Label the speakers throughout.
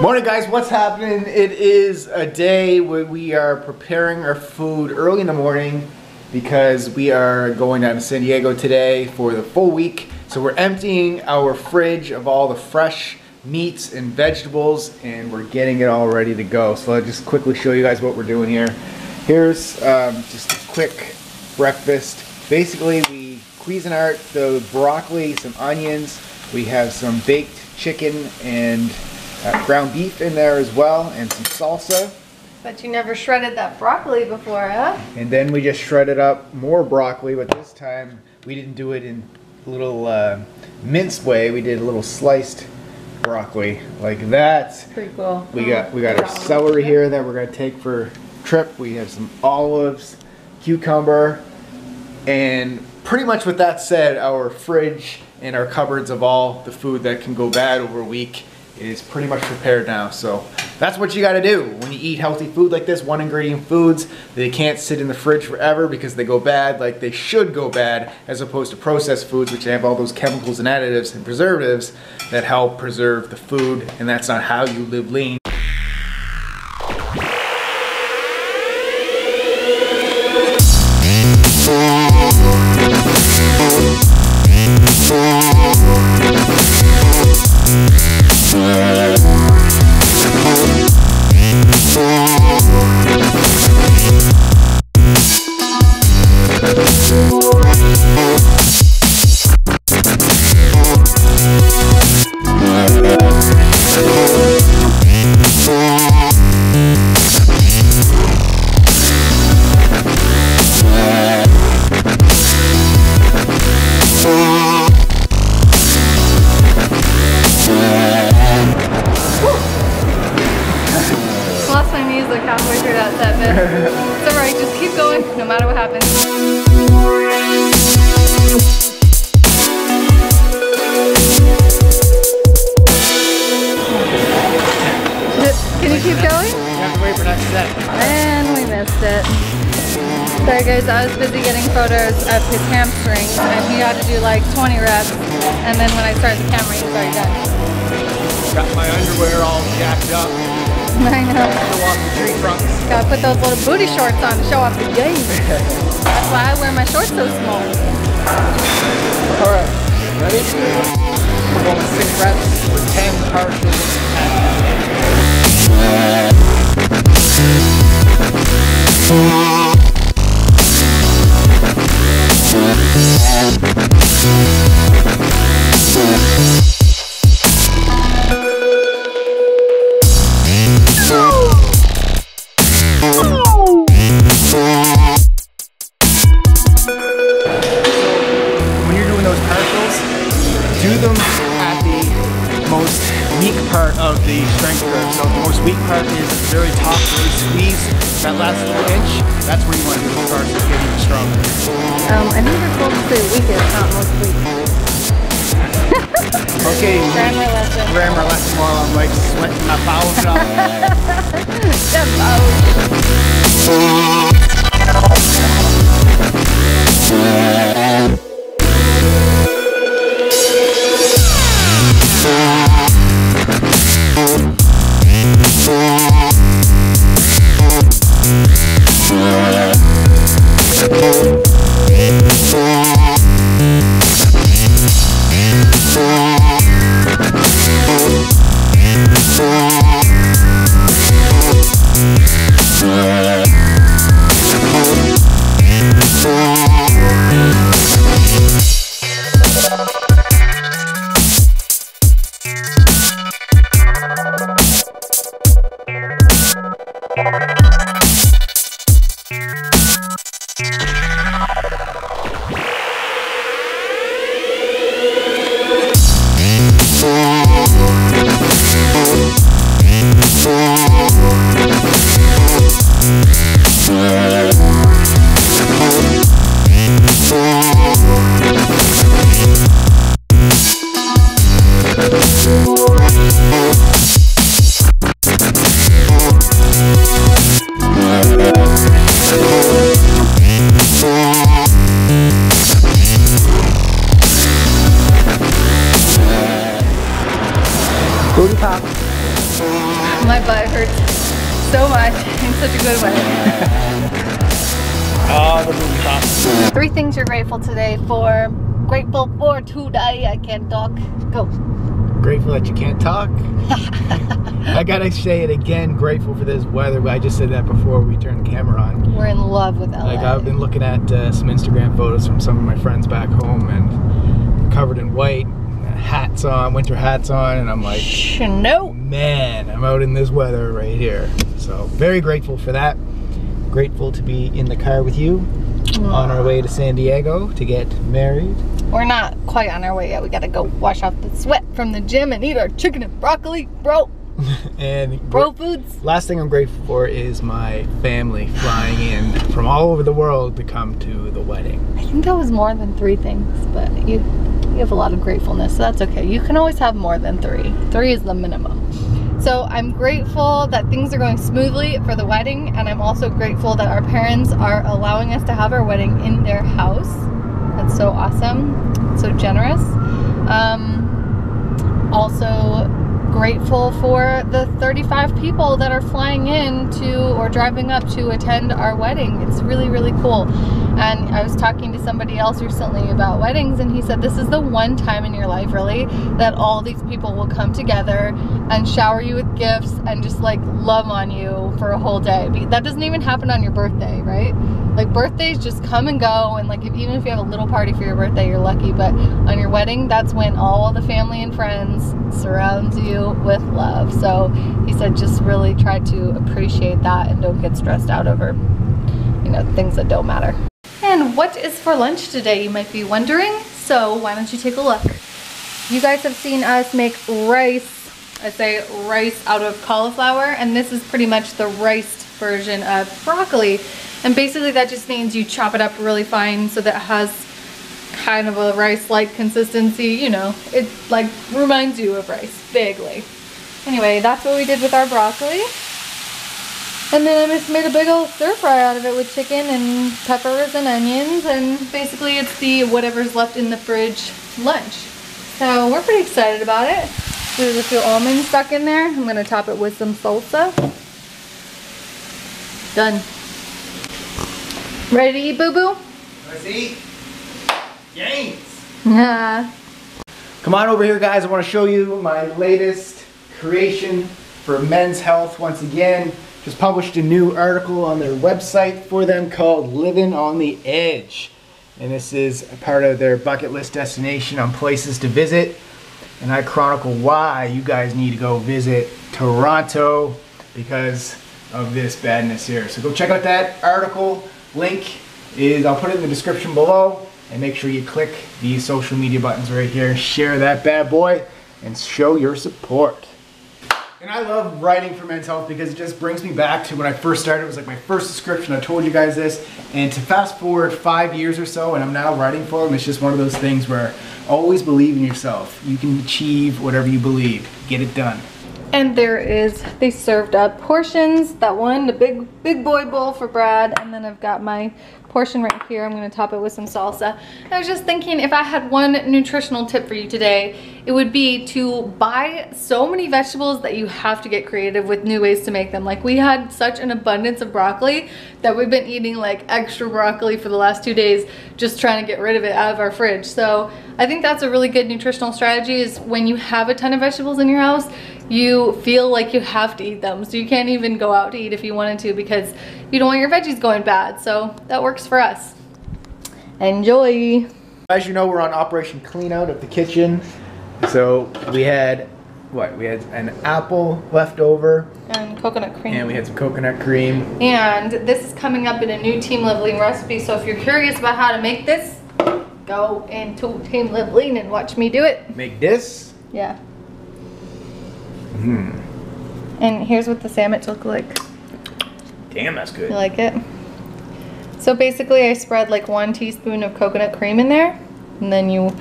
Speaker 1: Morning guys, what's happening? It is a day where we are preparing our food early in the morning because we are going down to San Diego today for the full week. So we're emptying our fridge of all the fresh meats and vegetables and we're getting it all ready to go. So I'll just quickly show you guys what we're doing here. Here's just a quick breakfast. Basically we Cuisinart the broccoli, some onions, we have some baked chicken and ground beef in there as well, and some salsa.
Speaker 2: But you never shredded that broccoli before, huh?
Speaker 1: And then we just shredded up more broccoli, but this time we didn't do it in a little minced way. We did a little sliced broccoli like that.
Speaker 2: Pretty cool.
Speaker 1: We got our celery here that we're gonna take for a trip. We have some olives, cucumber, and pretty much with that said, our fridge and our cupboards of all the food that can go bad over a week is pretty much prepared now. So that's what you got to do when you eat healthy food like this, one ingredient foods. They can't sit in the fridge forever because they go bad like they should go bad, as opposed to processed foods which have all those chemicals and additives and preservatives that help preserve the food, and that's not how you live lean.
Speaker 2: Lost my music halfway through that set, but it's alright, just keep going no matter what happens. Can you keep going?
Speaker 1: You have to wait for next set.
Speaker 2: And we missed it. Sorry guys, I was busy getting photos of his hamstrings and he had to do like 20 reps, and then when I started the camera he was already done.
Speaker 1: Got my underwear all jacked up.
Speaker 2: I know.
Speaker 1: Show off the tree trunks.
Speaker 2: Gotta put those little booty shorts on to show off the game. That's why I wear my shorts so small.
Speaker 1: Alright, ready? We're going with 6 reps with 10 partials. Do them at the most weak part of the strength curve. So the most weak part is the very top, really squeeze that last little inch. That's where you want to do those bars to get even stronger.
Speaker 2: I think they're supposed to say weakest, not most weak.
Speaker 1: Okay,
Speaker 2: Grammar lesson.
Speaker 1: Grammar lesson while I'm like sweating my bowels out.
Speaker 2: My butt hurts so much in such a good way.
Speaker 1: Oh, the rooftop.
Speaker 2: 3 things you're grateful today for. Grateful for today. I can't talk. Go.
Speaker 1: Grateful that you can't talk. I gotta say it again, grateful for this weather, but I just said that before we turned the camera on.
Speaker 2: We're in love with LA.
Speaker 1: Like, I've been looking at some Instagram photos from some of my friends back home and covered in white, hats on, winter hats on, and I'm like,
Speaker 2: no.
Speaker 1: Man, I'm out in this weather right here. So very grateful for that. Grateful to be in the car with you on our way to San Diego to get married.
Speaker 2: We're not quite on our way yet. We gotta go wash off the sweat from the gym and eat our chicken and broccoli, bro.
Speaker 1: And
Speaker 2: bro foods.
Speaker 1: Last thing I'm grateful for is my family flying in from all over the world to come to the wedding.
Speaker 2: I think that was more than 3 things, but you have a lot of gratefulness, so that's okay. You can always have more than 3. 3 is the minimum. So I'm grateful that things are going smoothly for the wedding, and I'm also grateful that our parents are allowing us to have our wedding in their house. That's so awesome, so generous. Also grateful for the 35 people that are flying in to or driving up to attend our wedding. It's really, really cool. And I was talking to somebody else recently about weddings, and he said this is the one time in your life, really, that all these people will come together and shower you with gifts and just like love on you for a whole day. That doesn't even happen on your birthday, right? Like, birthdays just come and go, and like even if you have a little party for your birthday, you're lucky, but on your wedding, that's when all the family and friends surround you with love. So he said just really try to appreciate that and don't get stressed out over, you know, things that don't matter. And what is for lunch today, you might be wondering? So why don't you take a look? You guys have seen us make rice. I say rice out of cauliflower, and this is pretty much the riced version of broccoli. And basically that just means you chop it up really fine so that it has kind of a rice-like consistency, you know, it like reminds you of rice, vaguely. Anyway, that's what we did with our broccoli. And then I just made a big old stir fry out of it with chicken and peppers and onions, and basically it's the whatever's left in the fridge lunch. So we're pretty excited about it. There's a few almonds stuck in there. I'm gonna top it with some salsa. Done. Ready to eat, boo-boo?
Speaker 1: Let's eat. Gains.
Speaker 2: Yeah.
Speaker 1: Come on over here, guys. I want to show you my latest creation for men's health. Once again, just published a new article on their website for them called Living on the Edge. And this is a part of their bucket list destination on places to visit. And I chronicle why you guys need to go visit Toronto because of this badness here. So go check out that article. Link is, I'll put it in the description below, and make sure you click these social media buttons right here. Share that bad boy and show your support. And I love writing for Men's Health because it just brings me back to when I first started. It was like my first subscription. I told you guys this. And to fast forward 5 years or so, and I'm now writing for them, it's just one of those things where always believe in yourself. You can achieve whatever you believe. Get it done.
Speaker 2: And they served up portions. That one, the big boy bowl for Brad, and then I've got my portion right here. I'm gonna top it with some salsa. I was just thinking, if I had one nutritional tip for you today, it would be to buy so many vegetables that you have to get creative with new ways to make them. Like, we had such an abundance of broccoli that we've been eating like extra broccoli for the last 2 days, just trying to get rid of it out of our fridge. So I think that's a really good nutritional strategy, is when you have a ton of vegetables in your house, you feel like you have to eat them. So you can't even go out to eat if you wanted to because you don't want your veggies going bad. So that works for us. Enjoy.
Speaker 1: As you know, we're on Operation Clean Out of the kitchen. So we had, what? We had an apple left over.
Speaker 2: And coconut cream.
Speaker 1: And we had some coconut cream.
Speaker 2: And this is coming up in a new Team Live Lean recipe. So if you're curious about how to make this, go into Team Live Lean and watch me do it.
Speaker 1: Make this?
Speaker 2: Yeah. And here's what the sandwich looks like.
Speaker 1: Damn, that's good.
Speaker 2: You like it? So basically I spread like 1 teaspoon of coconut cream in there, and then you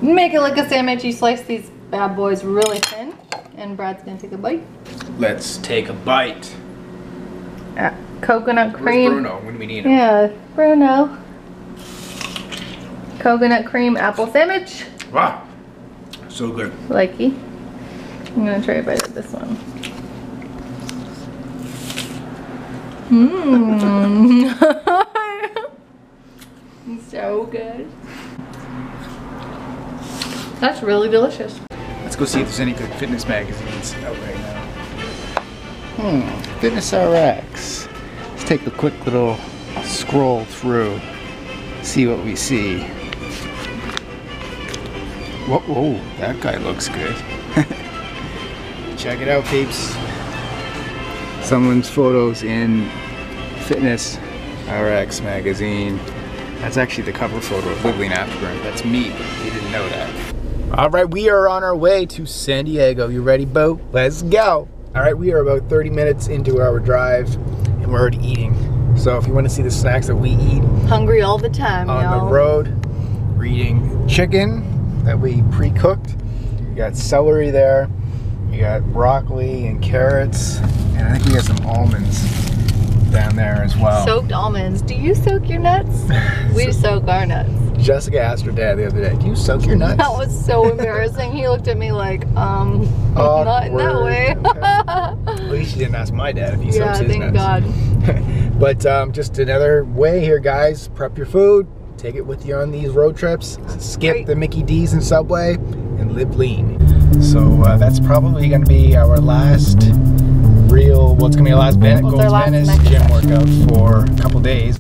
Speaker 2: make it like a sandwich. You slice these bad boys really thin, and Brad's gonna take a bite.
Speaker 1: Let's take a bite.
Speaker 2: Coconut cream.
Speaker 1: Where's Bruno? When do we need him?
Speaker 2: Yeah, Bruno. Coconut cream apple sandwich.
Speaker 1: Wow, so good.
Speaker 2: Likey. I'm gonna try a bite of this one. Mmm. So good. That's really delicious.
Speaker 1: Let's go see if there's any good fitness magazines out right now. Fitness RX. Let's take a quick little scroll through, see what we see. Whoa, that guy looks good. Check it out, peeps. Someone's photos in Fitness RX magazine. That's actually the cover photo of Wiggling Afterburn. That's me. You didn't know that. All right, we are on our way to San Diego. You ready, Bo? Let's go. All right, we are about 30 minutes into our drive, and we're already eating. So if you want to see the snacks that we eat,
Speaker 2: hungry all the time,
Speaker 1: on
Speaker 2: y'all.
Speaker 1: the road, we're eating chicken that we pre-cooked. You got celery there. You got broccoli and carrots, and I think we got some almonds down there as well.
Speaker 2: Soaked almonds. Do you soak your nuts? We soak our nuts.
Speaker 1: Jessica asked her dad the other day, do you soak your nuts?
Speaker 2: That was so embarrassing. He looked at me like, not in that way.
Speaker 1: Okay. At least she didn't ask my dad if he soaks his
Speaker 2: thank
Speaker 1: nuts.
Speaker 2: God.
Speaker 1: But just another way here, guys. Prep your food. Take it with you on these road trips. Skip the Mickey D's and Subway and live lean. So that's probably going to be our last real, well, it's going to be our last Gold's Venice gym workout for a couple days.